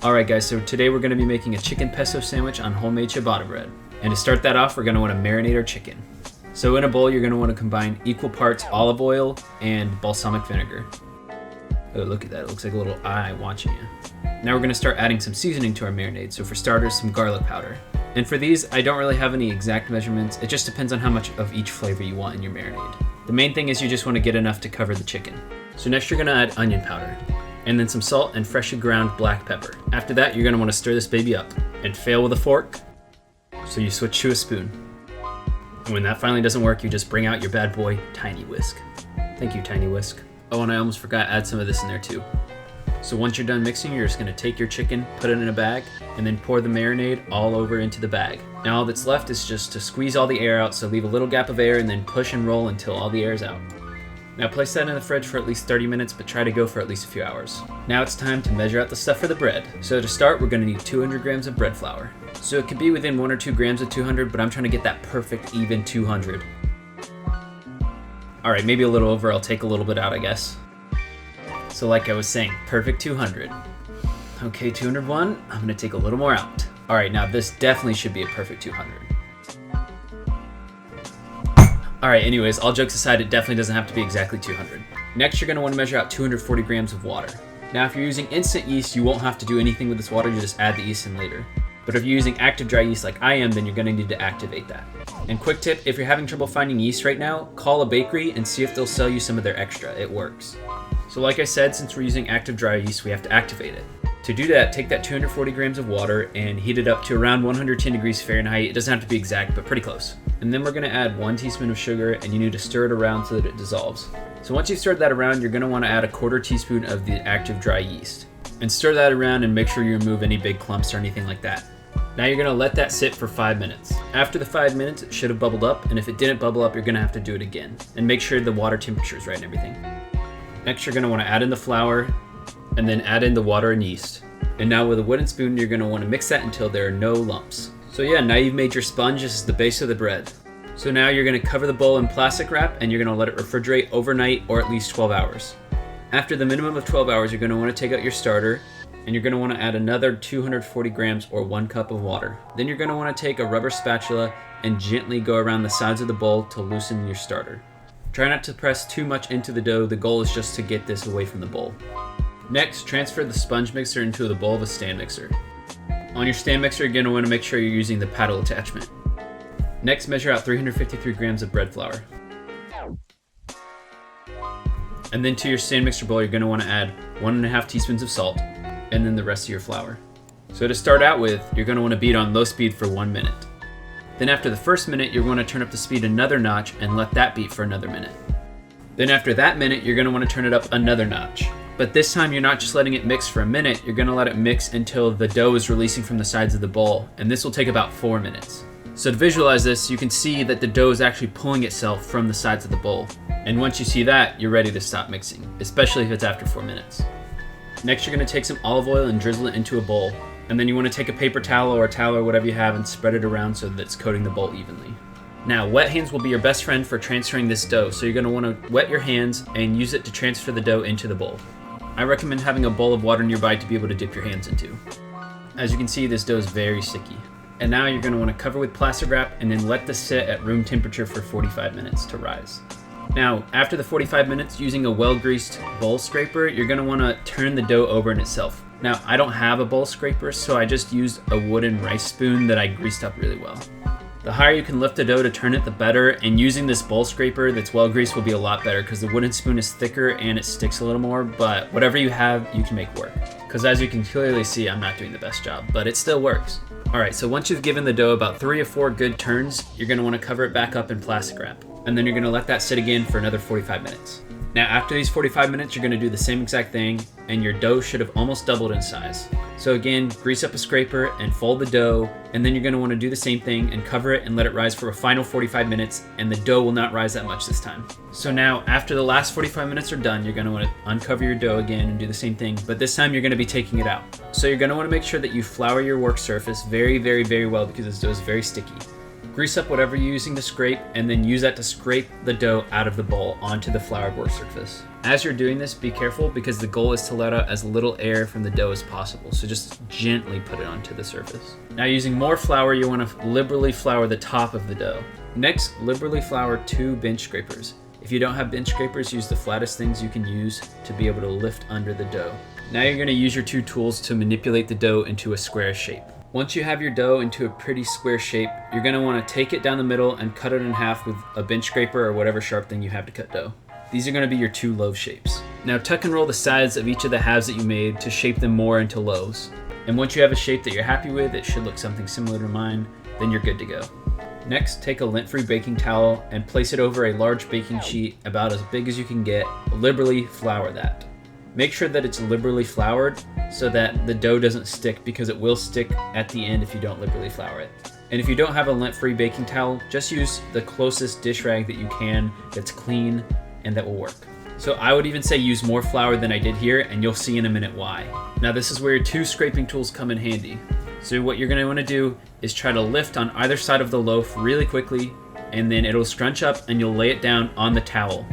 Alright guys, so today we're going to be making a chicken pesto sandwich on homemade ciabatta bread. And to start that off, we're going to want to marinate our chicken. So in a bowl, you're going to want to combine equal parts olive oil and balsamic vinegar. Oh, look at that, it looks like a little eye watching you. Now we're going to start adding some seasoning to our marinade, so for starters, some garlic powder. And for these, I don't really have any exact measurements, it just depends on how much of each flavor you want in your marinade. The main thing is you just want to get enough to cover the chicken. So next you're going to add onion powder, and then some salt and freshly ground black pepper. After that, you're going to want to stir this baby up, and fail with a fork, so you switch to a spoon. And when that finally doesn't work, you just bring out your bad boy, Tiny Whisk. Thank you, Tiny Whisk. Oh, and I almost forgot to add some of this in there too. So once you're done mixing, you're just going to take your chicken, put it in a bag, and then pour the marinade all over into the bag. Now all that's left is just to squeeze all the air out, so leave a little gap of air and then push and roll until all the air is out. Now place that in the fridge for at least 30 minutes, but try to go for at least a few hours. Now it's time to measure out the stuff for the bread. So to start, we're going to need 200 grams of bread flour. So it could be within 1 or 2 grams of 200, but I'm trying to get that perfect even 200. Alright, maybe a little over, I'll take a little bit out, I guess. So like I was saying, perfect 200. Okay, 201, I'm gonna take a little more out. Alright, now this definitely should be a perfect 200. Alright, anyways, all jokes aside, it definitely doesn't have to be exactly 200. Next, you're gonna wanna measure out 240 grams of water. Now, if you're using instant yeast, you won't have to do anything with this water, you just add the yeast in later. But if you're using active dry yeast like I am, then you're gonna need to activate that. And quick tip, if you're having trouble finding yeast right now, call a bakery and see if they'll sell you some of their extra, it works. So like I said, since we're using active dry yeast, we have to activate it. To do that, take that 240 grams of water and heat it up to around 110 degrees Fahrenheit. It doesn't have to be exact, but pretty close. And then we're gonna add 1 teaspoon of sugar, and you need to stir it around so that it dissolves. So once you've stirred that around, you're gonna wanna add 1/4 teaspoon of the active dry yeast. And stir that around and make sure you remove any big clumps or anything like that. Now you're gonna let that sit for 5 minutes. After the 5 minutes, it should have bubbled up, and if it didn't bubble up, you're gonna have to do it again. And make sure the water temperature is right and everything. Next, you're gonna wanna add in the flour, and then add in the water and yeast. And now with a wooden spoon, you're gonna wanna mix that until there are no lumps. So yeah, now you've made your sponge. This is the base of the bread. So now you're gonna cover the bowl in plastic wrap, and you're gonna let it refrigerate overnight or at least 12 hours. After the minimum of 12 hours, you're gonna wanna take out your starter, and you're gonna wanna add another 240 grams or 1 cup of water. Then you're gonna wanna take a rubber spatula and gently go around the sides of the bowl to loosen your starter. Try not to press too much into the dough, the goal is just to get this away from the bowl. Next, transfer the sponge mixer into the bowl of a stand mixer. On your stand mixer, you're gonna wanna make sure you're using the paddle attachment. Next, measure out 353 grams of bread flour. And then to your stand mixer bowl, you're gonna wanna add 1.5 teaspoons of salt, and then the rest of your flour. So to start out with, you're gonna wanna beat on low speed for 1 minute. Then after the first minute, you're gonna turn up the speed another notch and let that beat for another minute. Then after that minute, you're gonna wanna turn it up another notch. But this time you're not just letting it mix for a minute, you're gonna let it mix until the dough is releasing from the sides of the bowl, and this will take about 4 minutes. So to visualize this, you can see that the dough is actually pulling itself from the sides of the bowl. And once you see that, you're ready to stop mixing, especially if it's after 4 minutes. Next, you're gonna take some olive oil and drizzle it into a bowl. And then you wanna take a paper towel or a towel or whatever you have and spread it around so that it's coating the bowl evenly. Now, wet hands will be your best friend for transferring this dough, so you're gonna wanna wet your hands and use it to transfer the dough into the bowl. I recommend having a bowl of water nearby to be able to dip your hands into. As you can see, this dough is very sticky. And now you're gonna wanna cover with plastic wrap and then let this sit at room temperature for 45 minutes to rise. Now, after the 45 minutes, using a well-greased bowl scraper, you're gonna wanna turn the dough over in itself. Now, I don't have a bowl scraper, so I just used a wooden rice spoon that I greased up really well. The higher you can lift the dough to turn it, the better, and using this bowl scraper that's well greased will be a lot better because the wooden spoon is thicker and it sticks a little more, but whatever you have, you can make work. Because as you can clearly see, I'm not doing the best job, but it still works. Alright, so once you've given the dough about 3 or 4 good turns, you're gonna wanna cover it back up in plastic wrap. And then you're gonna let that sit again for another 45 minutes. Now after these 45 minutes, you're gonna do the same exact thing, and your dough should have almost doubled in size. So again, grease up a scraper and fold the dough, and then you're gonna wanna do the same thing and cover it and let it rise for a final 45 minutes, and the dough will not rise that much this time. So now, after the last 45 minutes are done, you're gonna wanna uncover your dough again and do the same thing, but this time you're gonna be taking it out. So you're gonna wanna make sure that you flour your work surface very, very, very well because this dough is very sticky. Grease up whatever you're using to scrape, and then use that to scrape the dough out of the bowl onto the floured work surface. As you're doing this, be careful because the goal is to let out as little air from the dough as possible, so just gently put it onto the surface. Now using more flour, you want to liberally flour the top of the dough. Next, liberally flour 2 bench scrapers. If you don't have bench scrapers, use the flattest things you can use to be able to lift under the dough. Now you're going to use your 2 tools to manipulate the dough into a square shape. Once you have your dough into a pretty square shape, you're going to want to take it down the middle and cut it in half with a bench scraper or whatever sharp thing you have to cut dough. These are going to be your 2 loaf shapes. Now tuck and roll the sides of each of the halves that you made to shape them more into loaves. And once you have a shape that you're happy with, it should look something similar to mine, then you're good to go. Next, take a lint-free baking towel and place it over a large baking sheet about as big as you can get. Liberally flour that. Make sure that it's liberally floured so that the dough doesn't stick, because it will stick at the end if you don't liberally flour it. And if you don't have a lint-free baking towel, just use the closest dish rag that you can that's clean and that will work. So I would even say use more flour than I did here, and you'll see in a minute why. Now this is where your 2 scraping tools come in handy. So what you're going to want to do is try to lift on either side of the loaf really quickly, and then it'll scrunch up and you'll lay it down on the towel.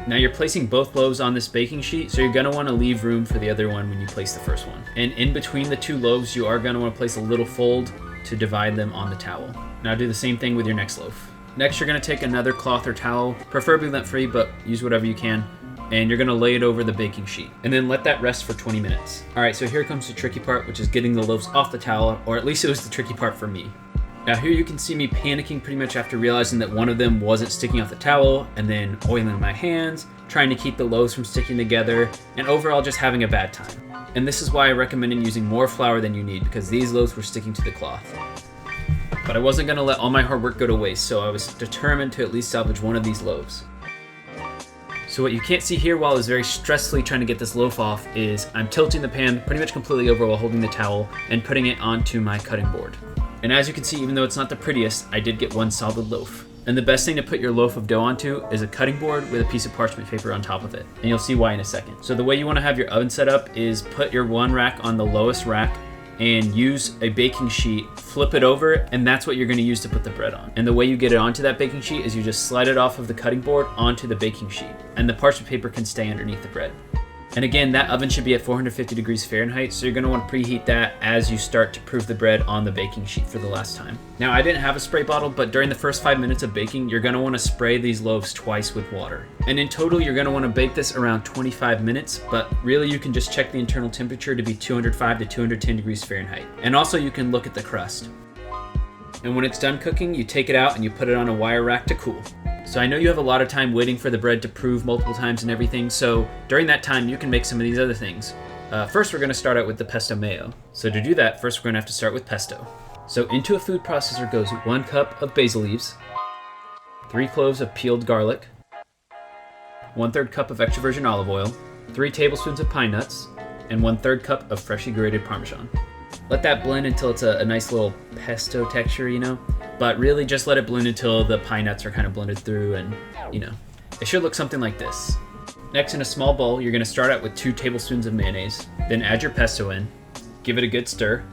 Now you're placing both loaves on this baking sheet, so you're going to want to leave room for the other one when you place the first one. And in between the 2 loaves, you are going to want to place a little fold to divide them on the towel. Now do the same thing with your next loaf. Next, you're going to take another cloth or towel, preferably lint-free, but use whatever you can, and you're going to lay it over the baking sheet, and then let that rest for 20 minutes. All right, so here comes the tricky part, which is getting the loaves off the towel, or at least it was the tricky part for me. Now here you can see me panicking pretty much after realizing that one of them wasn't sticking off the towel, and then oiling my hands, trying to keep the loaves from sticking together, and overall just having a bad time. And this is why I recommend using more flour than you need, because these loaves were sticking to the cloth. But I wasn't going to let all my hard work go to waste, so I was determined to at least salvage one of these loaves. So what you can't see here while I was very stressfully trying to get this loaf off is I'm tilting the pan pretty much completely over while holding the towel and putting it onto my cutting board. And as you can see, even though it's not the prettiest, I did get one solid loaf. And the best thing to put your loaf of dough onto is a cutting board with a piece of parchment paper on top of it. And you'll see why in a second. So the way you want to have your oven set up is put your one rack on the lowest rack and use a baking sheet, flip it over, and that's what you're going to use to put the bread on. And the way you get it onto that baking sheet is you just slide it off of the cutting board onto the baking sheet, and the parchment paper can stay underneath the bread. And again, that oven should be at 450 degrees Fahrenheit, so you're going to want to preheat that as you start to prove the bread on the baking sheet for the last time. Now, I didn't have a spray bottle, but during the first 5 minutes of baking, you're going to want to spray these loaves twice with water. And in total, you're going to want to bake this around 25 minutes, but really you can just check the internal temperature to be 205 to 210 degrees Fahrenheit. And also you can look at the crust. And when it's done cooking, you take it out and you put it on a wire rack to cool. So I know you have a lot of time waiting for the bread to prove multiple times and everything, so during that time you can make some of these other things. First we're going to start out with the pesto mayo. So to do that, first we're going to have to start with pesto. So into a food processor goes 1 cup of basil leaves, 3 cloves of peeled garlic, 1/3 cup of extra virgin olive oil, 3 tablespoons of pine nuts, and 1/3 cup of freshly grated Parmesan. Let that blend until it's a nice little pesto texture, you know? But really just let it blend until the pine nuts are kind of blended through and, you know, it should look something like this. Next, in a small bowl, you're going to start out with 2 tablespoons of mayonnaise, then add your pesto in, give it a good stir,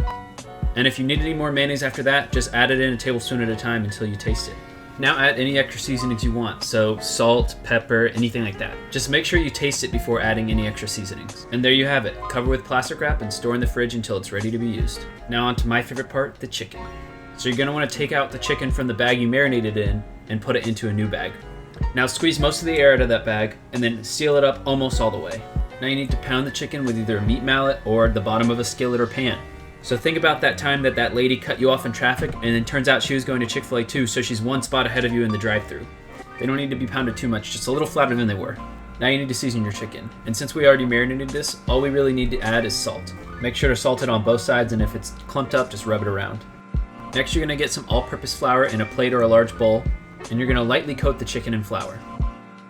and if you need any more mayonnaise after that, just add it in a tablespoon at a time until you taste it. Now add any extra seasonings you want, so salt, pepper, anything like that. Just make sure you taste it before adding any extra seasonings. And there you have it. Cover with plastic wrap and store in the fridge until it's ready to be used. Now on to my favorite part, the chicken. So you're going to want to take out the chicken from the bag you marinated in and put it into a new bag. Now squeeze most of the air out of that bag and then seal it up almost all the way. Now you need to pound the chicken with either a meat mallet or the bottom of a skillet or pan. So think about that time that lady cut you off in traffic and then turns out she was going to Chick-fil-A too, so she's 1 spot ahead of you in the drive-thru. They don't need to be pounded too much, just a little flatter than they were. Now you need to season your chicken. And since we already marinated this, all we really need to add is salt. Make sure to salt it on both sides, and if it's clumped up, just rub it around. Next, you're going to get some all-purpose flour in a plate or a large bowl, and you're going to lightly coat the chicken in flour.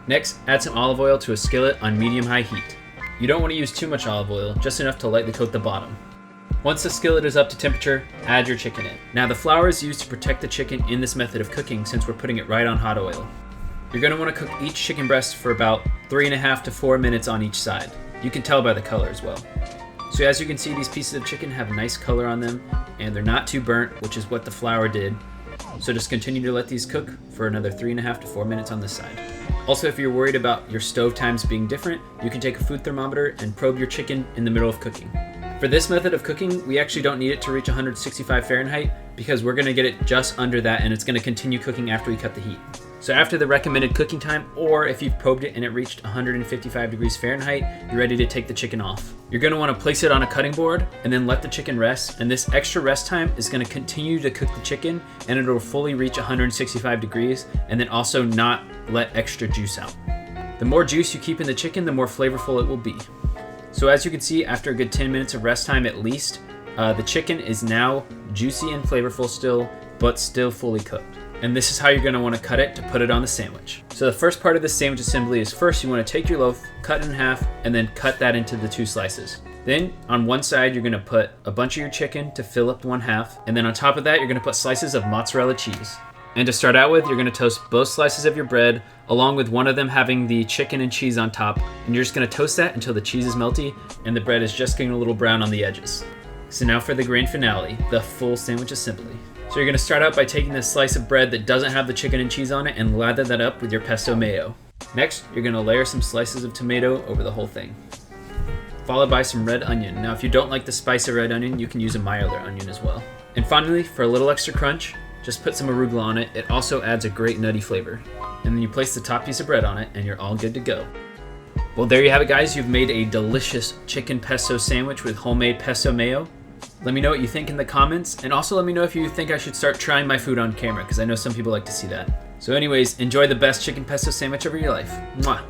Next, add some olive oil to a skillet on medium-high heat. You don't want to use too much olive oil, just enough to lightly coat the bottom. Once the skillet is up to temperature, add your chicken in. Now the flour is used to protect the chicken in this method of cooking since we're putting it right on hot oil. You're going to want to cook each chicken breast for about 3.5 to 4 minutes on each side. You can tell by the color as well. So as you can see, these pieces of chicken have nice color on them, and they're not too burnt, which is what the flour did. So just continue to let these cook for another 3.5 to 4 minutes on this side. Also, if you're worried about your stove times being different, you can take a food thermometer and probe your chicken in the middle of cooking. For this method of cooking, we actually don't need it to reach 165 Fahrenheit because we're gonna get it just under that and it's gonna continue cooking after we cut the heat. So after the recommended cooking time, or if you've probed it and it reached 155 degrees Fahrenheit, you're ready to take the chicken off. You're gonna wanna place it on a cutting board and then let the chicken rest, and this extra rest time is gonna continue to cook the chicken and it'll fully reach 165 degrees and then also not let extra juice out. The more juice you keep in the chicken, the more flavorful it will be. So as you can see, after a good 10 minutes of rest time at least, the chicken is now juicy and flavorful still, but still fully cooked. And this is how you're gonna wanna cut it to put it on the sandwich. So the first part of the sandwich assembly is first you wanna take your loaf, cut it in half, and then cut that into the 2 slices. Then on one side, you're gonna put a bunch of your chicken to fill up one half, and then on top of that, you're gonna put slices of mozzarella cheese. And to start out with, you're gonna toast both slices of your bread, along with one of them having the chicken and cheese on top, and you're just gonna toast that until the cheese is melty and the bread is just getting a little brown on the edges. So now for the grand finale, the full sandwich assembly. So you're gonna start out by taking this slice of bread that doesn't have the chicken and cheese on it and lather that up with your pesto mayo. Next, you're gonna layer some slices of tomato over the whole thing, followed by some red onion. Now if you don't like the spice of red onion, you can use a milder onion as well. And finally, for a little extra crunch, just put some arugula on it. It also adds a great nutty flavor. And then you place the top piece of bread on it and you're all good to go. Well, there you have it, guys. You've made a delicious chicken pesto sandwich with homemade pesto mayo. Let me know what you think in the comments, and also let me know if you think I should start trying my food on camera, because I know some people like to see that. So anyways, enjoy the best chicken pesto sandwich of your life. Mwah!